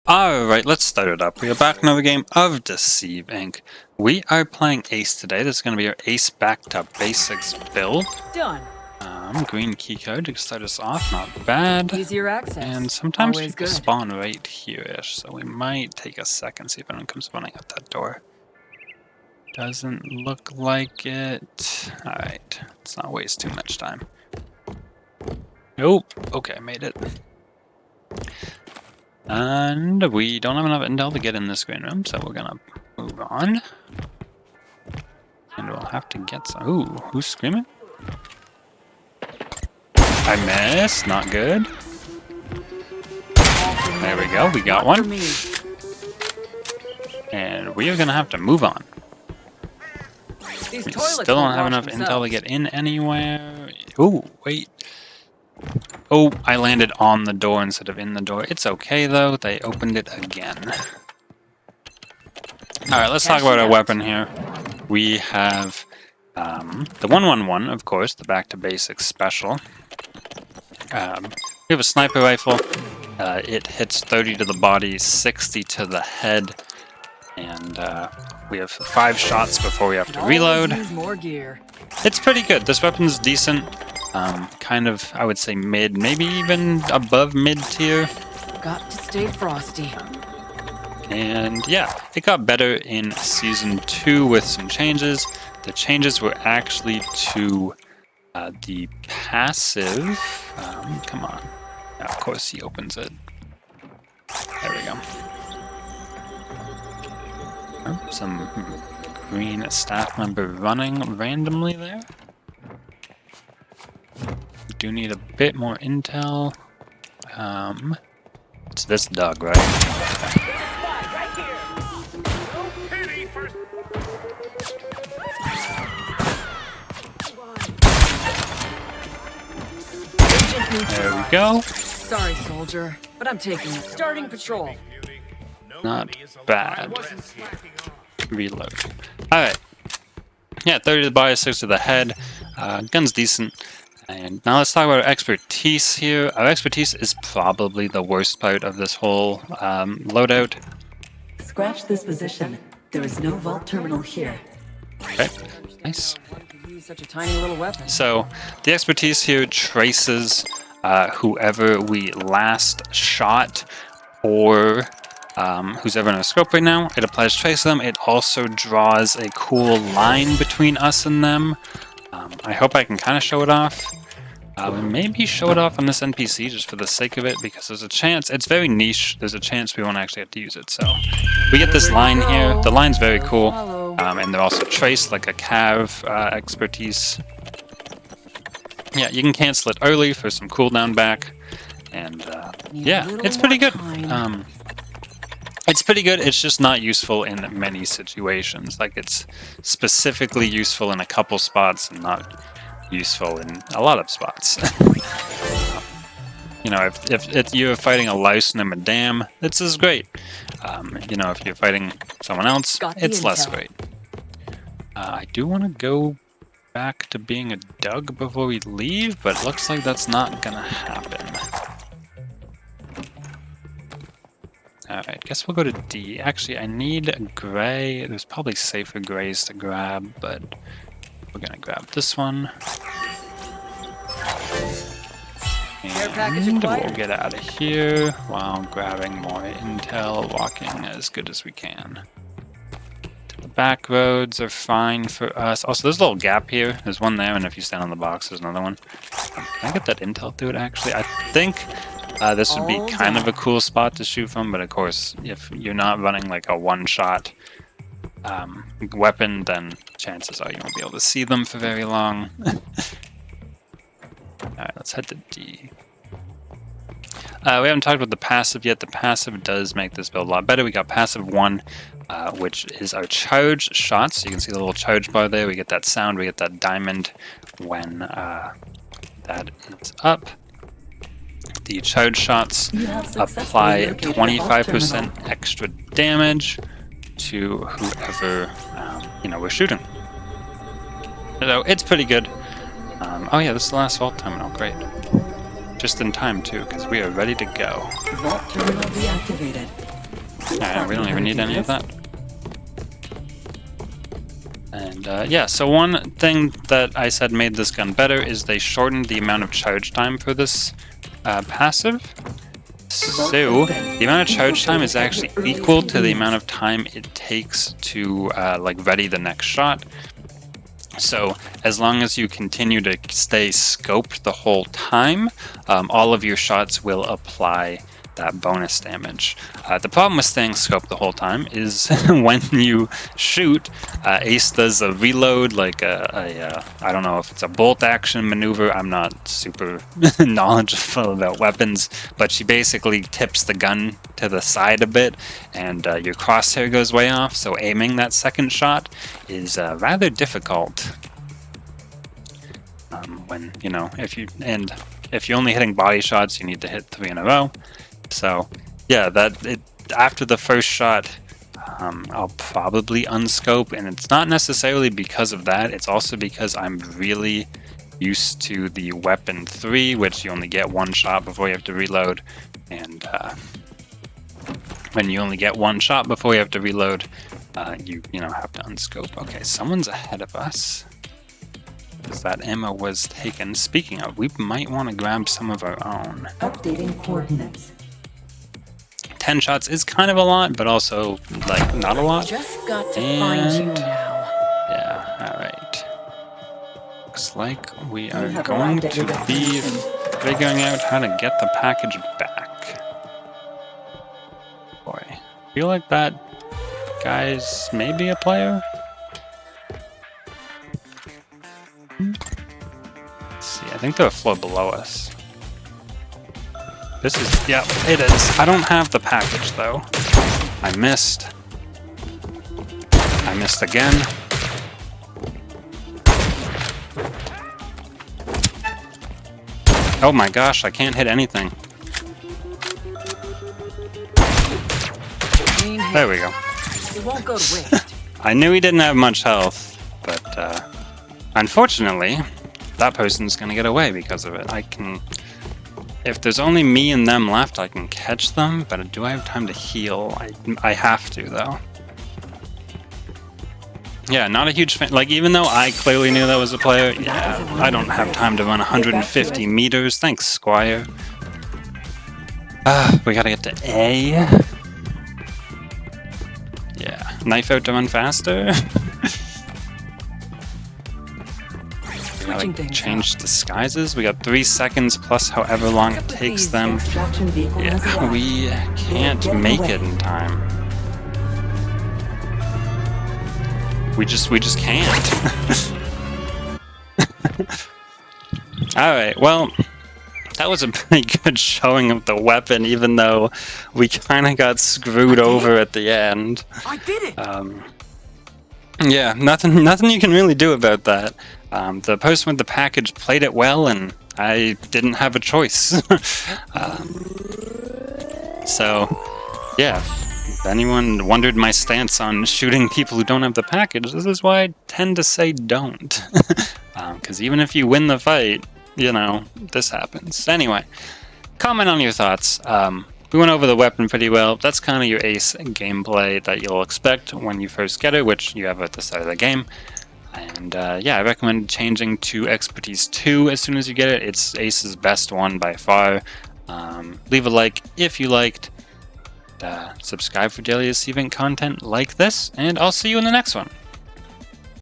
Alright, let's start it up. We are back in another game of Deceive Inc. We are playing Ace today. This is going to be our Ace back to basics build. Done. Green keycard to start us off, not bad. Easier access. And sometimes Always people good. spawn right here-ish, so we might take a second, see if anyone comes running out that door. Doesn't look like it. Alright, let's not waste too much time. Nope. Okay, made it. And we don't have enough intel to get in this green room, so we're gonna move on. And we'll have to get some. Ooh, who's screaming? I missed, not good. There we go, we got one. And we are gonna have to move on. We still don't have enough intel to get in anywhere. Ooh, wait. Oh, I landed on the door instead of in the door. It's okay, though. They opened it again. Alright, let's talk about our weapon here. We have the 111, of course, the Back to Basics special. We have a sniper rifle. It hits 30 to the body, 60 to the head. And we have 5 shots before we have to reload. It's pretty good. This weapon's decent. Kind of, I would say mid, maybe even above mid-tier. Got to stay frosty. And yeah, it got better in Season 2 with some changes. The changes were actually to the passive. Come on. Of course he opens it. There we go. Oh, some green staff member running randomly there. We do need a bit more intel. It's this dog, right? There we go. Sorry, soldier, but I'm taking it. Starting patrol. Not bad. Reload. Alright. Yeah, 30 to the body, 6 to the head. Gun's decent. And now let's talk about our expertise here. Our expertise is probably the worst part of this whole loadout. Scratch this position. There is no vault terminal here. Okay, nice. Such a tiny little weapon. So the expertise here traces whoever we last shot or who's ever in our scope right now. It applies trace to them. It also draws a cool line between us and them. I hope I can kind of show it off. Maybe show it off on this NPC just for the sake of it, because there's a chance, it's very niche, there's a chance we won't actually have to use it. So we get this line here, the line's very cool, and they're also traced like a cav expertise. Yeah, you can cancel it early for some cooldown back, and yeah, it's pretty good. It's pretty good, it's just not useful in many situations. Like, it's specifically useful in a couple spots and not useful in a lot of spots. You know, if you're fighting a louse and a madame, this is great. You know, if you're fighting someone else, it's less great. I do want to go back to being a Doug before we leave, but it looks like that's not gonna happen. Alright, guess we'll go to D. Actually, I need a gray. There's probably safer grays to grab, but we're gonna grab this one. And we'll get out of here while grabbing more intel, walking as good as we can. The back roads are fine for us. Also, there's a little gap here. There's one there, and if you stand on the box, there's another one. Can I get that intel through it, actually? I think this would be kind of a cool spot to shoot from, but of course, if you're not running like a one-shot weapon, then chances are you won't be able to see them for very long. Alright, let's head to D. We haven't talked about the passive yet. The passive does make this build a lot better. We got passive 1, which is our charge shots. So you can see the little charge bar there. We get that sound, we get that diamond when that is up. The charge shots apply 25% extra damage to whoever you know, we're shooting. So it's pretty good. Oh yeah, this is the last vault terminal. Great. Just in time too, because we are ready to go. Vault terminal deactivated. Alright, we don't even need any of that. And yeah, so one thing that I said made this gun better is they shortened the amount of charge time for this passive. So the amount of charge time is actually equal to the amount of time it takes to like ready the next shot. So as long as you continue to stay scoped the whole time, all of your shots will apply that bonus damage. The problem with staying scoped the whole time is when you shoot, Ace does a reload, like I don't know if it's a bolt action maneuver. I'm not super knowledgeable about weapons, but she basically tips the gun to the side a bit, and your crosshair goes way off. So aiming that second shot is rather difficult. When if you're only hitting body shots, you need to hit 3 in a row. So yeah, after the first shot, I'll probably unscope, and it's not necessarily because of that. It's also because I'm really used to the weapon 3, which you only get 1 shot before you have to reload. And when you only get 1 shot before you have to reload, you have to unscope. Okay, someone's ahead of us. Because that ammo was taken. Speaking of, we might want to grab some of our own. Updating coordinates. 10 shots is kind of a lot, but also, like, not a lot. Just got to find you now. Yeah, alright. Looks like we are have going arrived at to your be destination. figuring out how to get the package back. Boy, I feel like that guy's maybe a player? Let's see, I think they're a floor below us. This is, yeah, it is. I don't have the package though. I missed. I missed again. Oh my gosh, I can't hit anything. There we go. It won't go to waste. I knew he didn't have much health, but unfortunately, that person's gonna get away because of it. If there's only me and them left, I can catch them, but do I have time to heal? I have to, though. Yeah, not a huge fan. Like, even though I clearly knew that was a player, yeah, I don't have time to run 150 meters. Thanks, Squire. We gotta get to A. Yeah, knife out to run faster. Switching things Change disguises. We got 3 seconds plus however long it takes them. Extraction vehicle has Yeah, arrived. we can't make it in time. We just can't. Alright, well, that was a pretty good showing of the weapon, even though we kind of got screwed over at the end. I did it! Yeah, nothing you can really do about that. The person with the package played it well, and I didn't have a choice. So, yeah, if anyone wondered my stance on shooting people who don't have the package, this is why I tend to say don't. Because even if you win the fight, this happens. Anyway, comment on your thoughts. We went over the weapon pretty well. That's kind of your Ace gameplay that you'll expect when you first get it, which you have at the start of the game. And yeah, I recommend changing to Expertise 2 as soon as you get it. It's Ace's best one by far. Leave a like if you liked. Subscribe for daily Deceive Inc content like this, and I'll see you in the next one.